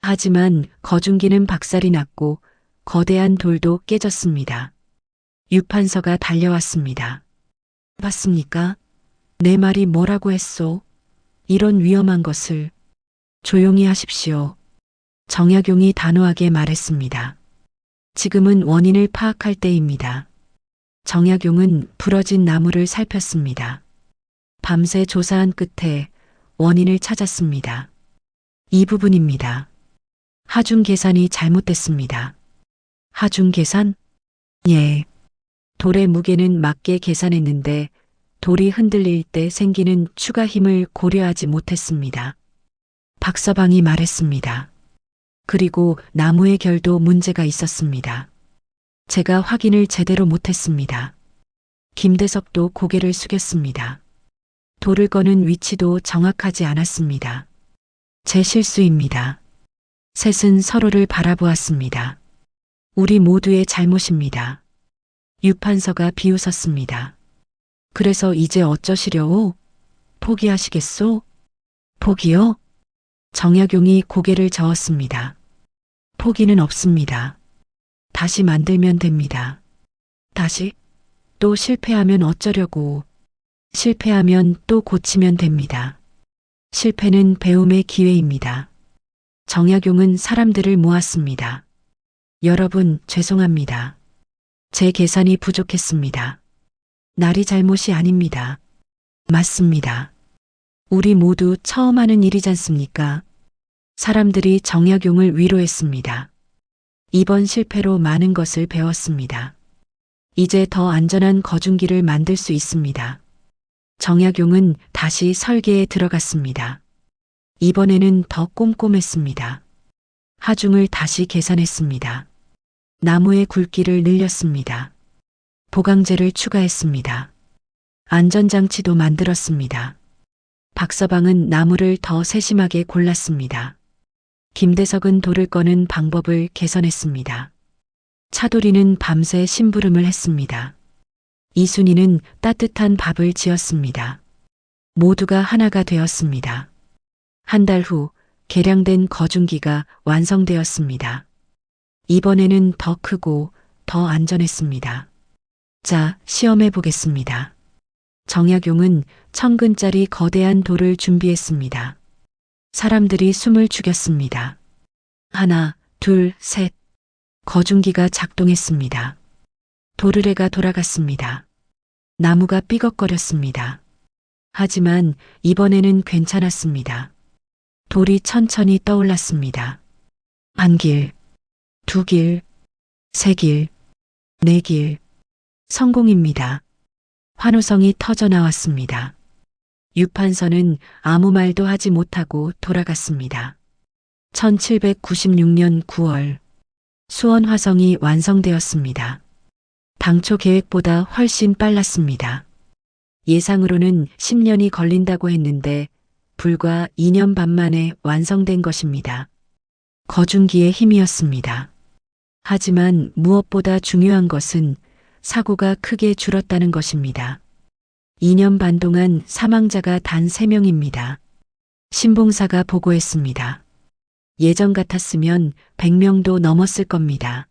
하지만 거중기는 박살이 났고 거대한 돌도 깨졌습니다. 유판서가 달려왔습니다. 봤습니까? 내 말이 뭐라고 했소? 이런 위험한 것을 조용히 하십시오. 정약용이 단호하게 말했습니다. 지금은 원인을 파악할 때입니다. 정약용은 부러진 나무를 살폈습니다. 밤새 조사한 끝에 원인을 찾았습니다. 이 부분입니다. 하중 계산이 잘못됐습니다. 하중 계산? 예. 돌의 무게는 맞게 계산했는데 돌이 흔들릴 때 생기는 추가 힘을 고려하지 못했습니다. 박서방이 말했습니다. 그리고 나무의 결도 문제가 있었습니다. 제가 확인을 제대로 못했습니다. 김대섭도 고개를 숙였습니다. 돌을 거는 위치도 정확하지 않았습니다. 제 실수입니다. 셋은 서로를 바라보았습니다. 우리 모두의 잘못입니다. 유판서가 비웃었습니다. 그래서 이제 어쩌시려오? 포기하시겠소? 포기요? 정약용이 고개를 저었습니다. 포기는 없습니다. 다시 만들면 됩니다. 다시? 또 실패하면 어쩌려고? 실패하면 또 고치면 됩니다. 실패는 배움의 기회입니다. 정약용은 사람들을 모았습니다. 여러분, 죄송합니다. 제 계산이 부족했습니다. 날이 잘못이 아닙니다. 맞습니다. 우리 모두 처음 하는 일이지 않습니까? 사람들이 정약용을 위로했습니다. 이번 실패로 많은 것을 배웠습니다. 이제 더 안전한 거중기를 만들 수 있습니다. 정약용은 다시 설계에 들어갔습니다. 이번에는 더 꼼꼼했습니다. 하중을 다시 계산했습니다. 나무의 굵기를 늘렸습니다. 보강재를 추가했습니다. 안전장치도 만들었습니다. 박서방은 나무를 더 세심하게 골랐습니다. 김대석은 돌을 꺼는 방법을 개선했습니다. 차돌이는 밤새 심부름을 했습니다. 이순이는 따뜻한 밥을 지었습니다. 모두가 하나가 되었습니다. 한 달 후 개량된 거중기가 완성되었습니다. 이번에는 더 크고 더 안전했습니다. 자, 시험해 보겠습니다. 정약용은 1000근짜리 거대한 돌을 준비했습니다. 사람들이 숨을 죽였습니다. 하나, 둘, 셋. 거중기가 작동했습니다. 도르래가 돌아갔습니다. 나무가 삐걱거렸습니다. 하지만 이번에는 괜찮았습니다. 돌이 천천히 떠올랐습니다. 한 길, 두 길, 세 길, 네 길. 성공입니다. 환호성이 터져 나왔습니다. 유판서는 아무 말도 하지 못하고 돌아갔습니다. 1796년 9월 수원 화성이 완성되었습니다. 당초 계획보다 훨씬 빨랐습니다. 예상으로는 10년이 걸린다고 했는데 불과 2년 반 만에 완성된 것입니다. 거중기의 힘이었습니다. 하지만 무엇보다 중요한 것은 사고가 크게 줄었다는 것입니다. 2년 반 동안 사망자가 단 3명입니다. 신봉사가 보고했습니다. 예전 같았으면 100명도 넘었을 겁니다.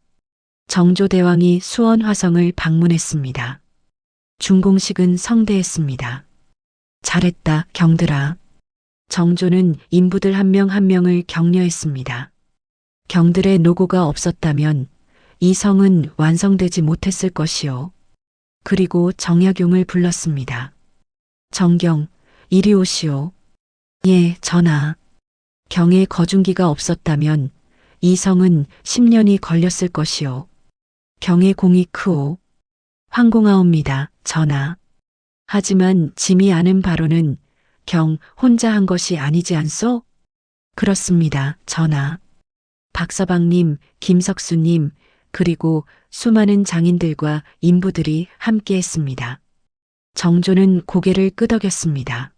정조대왕이 수원 화성을 방문했습니다. 준공식은 성대했습니다. 잘했다, 경들아. 정조는 인부들 한 명 한 명을 격려했습니다. 경들의 노고가 없었다면 이 성은 완성되지 못했을 것이요. 그리고 정약용을 불렀습니다. 정경, 이리 오시오. 예, 전하. 경의 거중기가 없었다면 이 성은 10년이 걸렸을 것이요. 경의 공이 크오. 황공하옵니다, 전하. 하지만 짐이 아는 바로는 경 혼자 한 것이 아니지 않소? 그렇습니다, 전하. 박서방님, 김석수님, 그리고 수많은 장인들과 인부들이 함께 했습니다. 정조는 고개를 끄덕였습니다.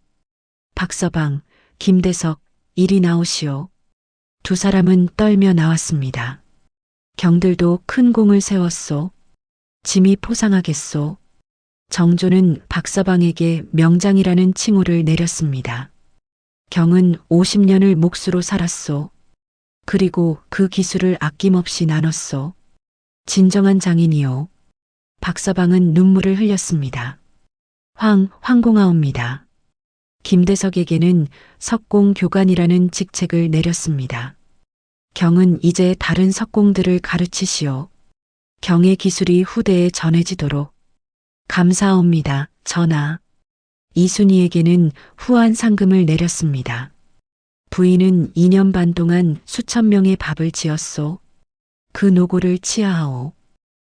박서방, 김대석, 이리 나오시오. 두 사람은 떨며 나왔습니다. 경들도 큰 공을 세웠소. 짐이 포상하겠소. 정조는 박서방에게 명장이라는 칭호를 내렸습니다. 경은 50년을 몫으로 살았소. 그리고 그 기술을 아낌없이 나눴소. 진정한 장인이요. 박서방은 눈물을 흘렸습니다. 황공하옵니다. 김대석에게는 석공 교관이라는 직책을 내렸습니다. 경은 이제 다른 석공들을 가르치시오. 경의 기술이 후대에 전해지도록. 감사합니다, 전하. 이순희에게는 후한 상금을 내렸습니다. 부인은 2년 반 동안 수천 명의 밥을 지었소. 그 노고를 치하하오.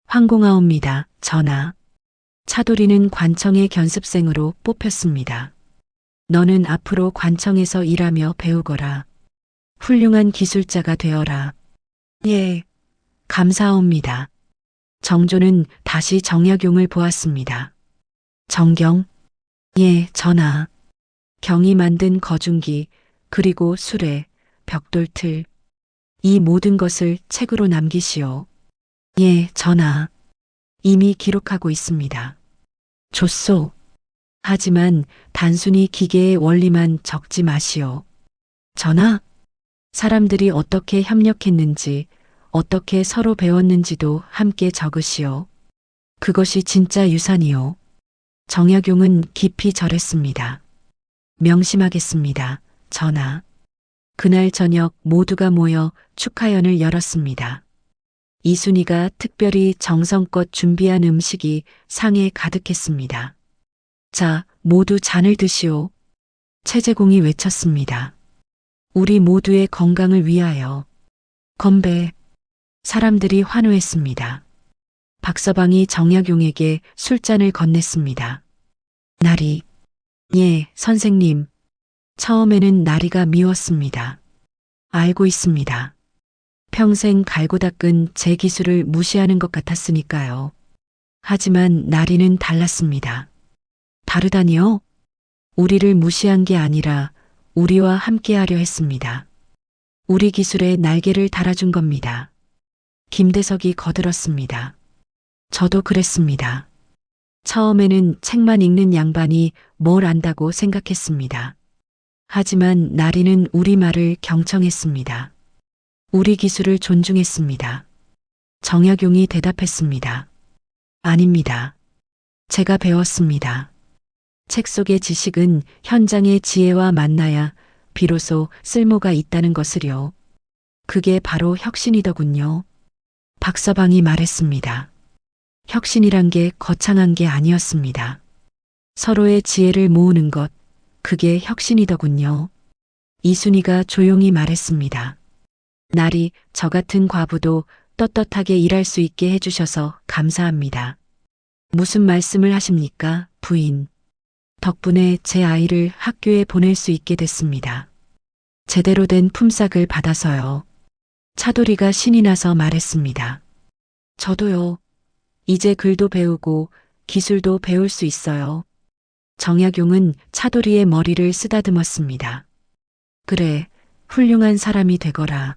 황공하옵니다, 전하. 차돌이는 관청의 견습생으로 뽑혔습니다. 너는 앞으로 관청에서 일하며 배우거라. 훌륭한 기술자가 되어라. 예, 감사합니다. 정조는 다시 정약용을 보았습니다. 정경? 예, 전하. 경이 만든 거중기, 그리고 수레, 벽돌틀, 이 모든 것을 책으로 남기시오. 예, 전하. 이미 기록하고 있습니다. 좋소. 하지만 단순히 기계의 원리만 적지 마시오. 전하, 사람들이 어떻게 협력했는지, 어떻게 서로 배웠는지도 함께 적으시오. 그것이 진짜 유산이요. 정약용은 깊이 절했습니다. 명심하겠습니다, 전하. 그날 저녁 모두가 모여 축하연을 열었습니다. 이순희가 특별히 정성껏 준비한 음식이 상에 가득했습니다. 자, 모두 잔을 드시오. 최재공이 외쳤습니다. 우리 모두의 건강을 위하여. 건배. 사람들이 환호했습니다. 박서방이 정약용에게 술잔을 건넸습니다. 나리. 예, 선생님. 처음에는 나리가 미웠습니다. 알고 있습니다. 평생 갈고 닦은 제 기술을 무시하는 것 같았으니까요. 하지만 나리는 달랐습니다. 다르다니요? 우리를 무시한 게 아니라 우리와 함께하려 했습니다. 우리 기술에 날개를 달아준 겁니다. 김대석이 거들었습니다. 저도 그랬습니다. 처음에는 책만 읽는 양반이 뭘 안다고 생각했습니다. 하지만 나리는 우리 말을 경청했습니다. 우리 기술을 존중했습니다. 정약용이 대답했습니다. 아닙니다. 제가 배웠습니다. 책 속의 지식은 현장의 지혜와 만나야 비로소 쓸모가 있다는 것을요. 그게 바로 혁신이더군요. 박서방이 말했습니다. 혁신이란 게 거창한 게 아니었습니다. 서로의 지혜를 모으는 것, 그게 혁신이더군요. 이순희가 조용히 말했습니다. 날이 저 같은 과부도 떳떳하게 일할 수 있게 해주셔서 감사합니다. 무슨 말씀을 하십니까, 부인? 덕분에 제 아이를 학교에 보낼 수 있게 됐습니다. 제대로 된 품삯을 받아서요. 차돌이가 신이 나서 말했습니다. 저도요. 이제 글도 배우고 기술도 배울 수 있어요. 정약용은 차돌이의 머리를 쓰다듬었습니다. 그래, 훌륭한 사람이 되거라.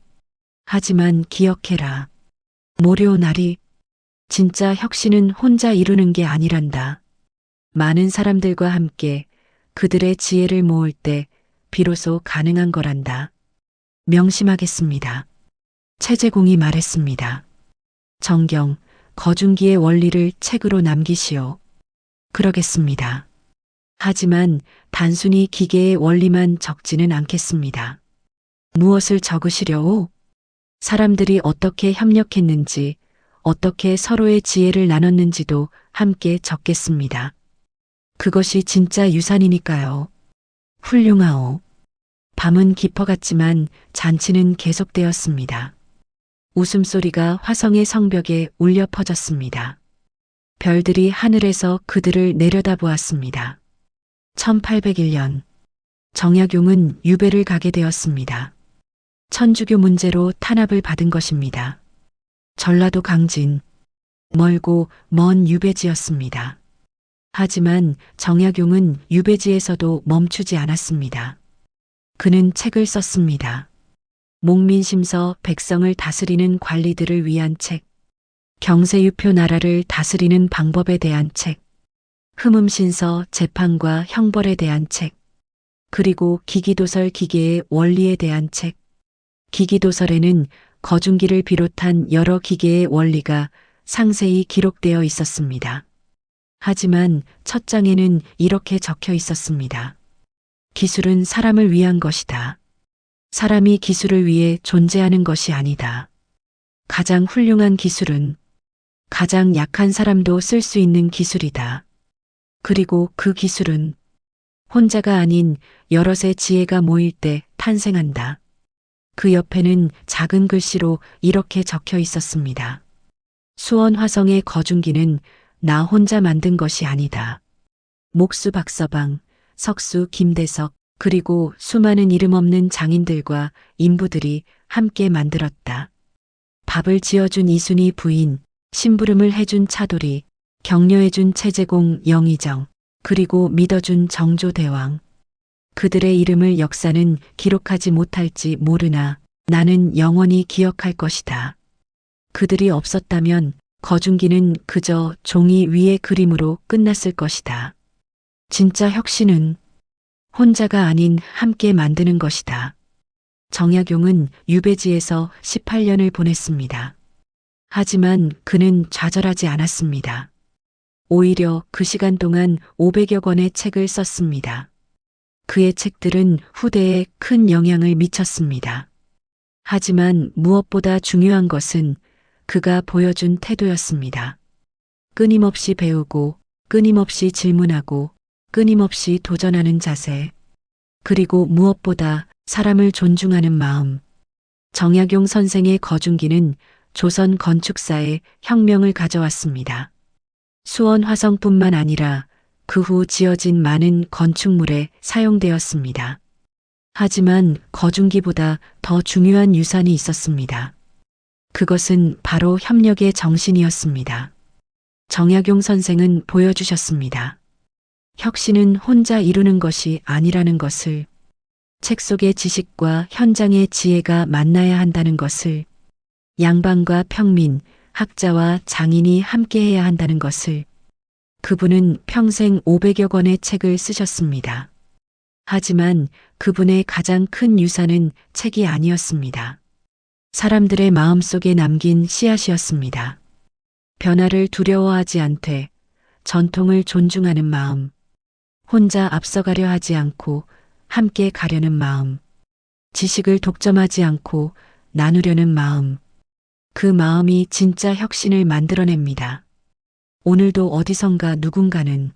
하지만 기억해라. 모려오나리. 진짜 혁신은 혼자 이루는 게 아니란다. 많은 사람들과 함께 그들의 지혜를 모을 때 비로소 가능한 거란다. 명심하겠습니다. 최재공이 말했습니다. 정경, 거중기의 원리를 책으로 남기시오. 그러겠습니다. 하지만 단순히 기계의 원리만 적지는 않겠습니다. 무엇을 적으시려오? 사람들이 어떻게 협력했는지, 어떻게 서로의 지혜를 나눴는지도 함께 적겠습니다. 그것이 진짜 유산이니까요. 훌륭하오. 밤은 깊어갔지만 잔치는 계속되었습니다. 웃음소리가 화성의 성벽에 울려 퍼졌습니다. 별들이 하늘에서 그들을 내려다보았습니다. 1801년 정약용은 유배를 가게 되었습니다. 천주교 문제로 탄압을 받은 것입니다. 전라도 강진, 멀고 먼 유배지였습니다. 하지만 정약용은 유배지에서도 멈추지 않았습니다. 그는 책을 썼습니다. 목민심서 백성을 다스리는 관리들을 위한 책, 경세유표 나라를 다스리는 방법에 대한 책, 흠음신서 재판과 형벌에 대한 책, 그리고 기기도설 기계의 원리에 대한 책. 기기도설에는 거중기를 비롯한 여러 기계의 원리가 상세히 기록되어 있었습니다. 하지만 첫 장에는 이렇게 적혀 있었습니다. 기술은 사람을 위한 것이다. 사람이 기술을 위해 존재하는 것이 아니다. 가장 훌륭한 기술은 가장 약한 사람도 쓸 수 있는 기술이다. 그리고 그 기술은 혼자가 아닌 여럿의 지혜가 모일 때 탄생한다. 그 옆에는 작은 글씨로 이렇게 적혀 있었습니다. 수원화성의 거중기는 나 혼자 만든 것이 아니다. 목수 박서방, 석수 김대석, 그리고 수많은 이름 없는 장인들과 인부들이 함께 만들었다. 밥을 지어준 이순이 부인, 심부름을 해준 차돌이, 격려해준 최재공 영의정, 그리고 믿어준 정조대왕. 그들의 이름을 역사는 기록하지 못할지 모르나 나는 영원히 기억할 것이다. 그들이 없었다면 거중기는 그저 종이 위의 그림으로 끝났을 것이다. 진짜 혁신은 혼자가 아닌 함께 만드는 것이다. 정약용은 유배지에서 18년을 보냈습니다. 하지만 그는 좌절하지 않았습니다. 오히려 그 시간 동안 500여 권의 책을 썼습니다. 그의 책들은 후대에 큰 영향을 미쳤습니다. 하지만 무엇보다 중요한 것은 그가 보여준 태도였습니다. 끊임없이 배우고, 끊임없이 질문하고, 끊임없이 도전하는 자세, 그리고 무엇보다 사람을 존중하는 마음. 정약용 선생의 거중기는 조선 건축사에 혁명을 가져왔습니다. 수원 화성뿐만 아니라 그 후 지어진 많은 건축물에 사용되었습니다. 하지만 거중기보다 더 중요한 유산이 있었습니다. 그것은 바로 협력의 정신이었습니다. 정약용 선생은 보여주셨습니다. 혁신은 혼자 이루는 것이 아니라는 것을, 책 속의 지식과 현장의 지혜가 만나야 한다는 것을, 양반과 평민, 학자와 장인이 함께해야 한다는 것을. 그분은 평생 500여 권의 책을 쓰셨습니다. 하지만 그분의 가장 큰 유산은 책이 아니었습니다. 사람들의 마음속에 남긴 씨앗이었습니다. 변화를 두려워하지 않되 전통을 존중하는 마음, 혼자 앞서가려 하지 않고 함께 가려는 마음, 지식을 독점하지 않고 나누려는 마음, 그 마음이 진짜 혁신을 만들어냅니다. 오늘도 어디선가 누군가는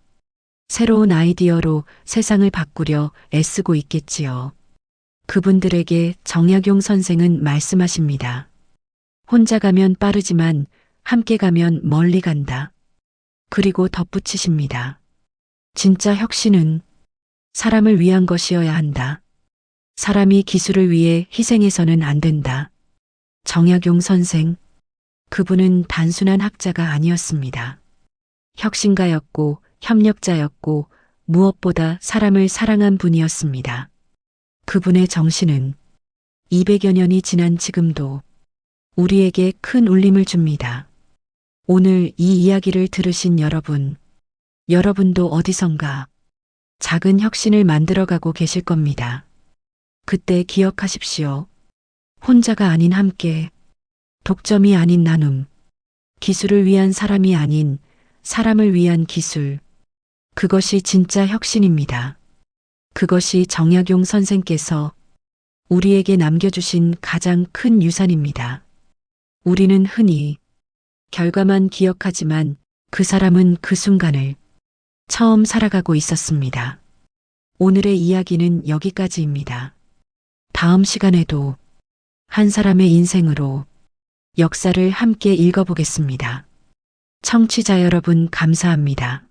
새로운 아이디어로 세상을 바꾸려 애쓰고 있겠지요. 그분들에게 정약용 선생은 말씀하십니다. 혼자 가면 빠르지만 함께 가면 멀리 간다. 그리고 덧붙이십니다. 진짜 혁신은 사람을 위한 것이어야 한다. 사람이 기술을 위해 희생해서는 안 된다. 정약용 선생. 그분은 단순한 학자가 아니었습니다. 혁신가였고 협력자였고 무엇보다 사람을 사랑한 분이었습니다. 그분의 정신은 200여 년이 지난 지금도 우리에게 큰 울림을 줍니다. 오늘 이 이야기를 들으신 여러분, 여러분도 어디선가 작은 혁신을 만들어가고 계실 겁니다. 그때 기억하십시오. 혼자가 아닌 함께, 독점이 아닌 나눔, 기술을 위한 사람이 아닌 사람을 위한 기술. 그것이 진짜 혁신입니다. 그것이 정약용 선생께서 우리에게 남겨주신 가장 큰 유산입니다. 우리는 흔히 결과만 기억하지만 그 사람은 그 순간을 처음 살아가고 있었습니다. 오늘의 이야기는 여기까지입니다. 다음 시간에도 한 사람의 인생으로 역사를 함께 읽어보겠습니다. 청취자 여러분 감사합니다.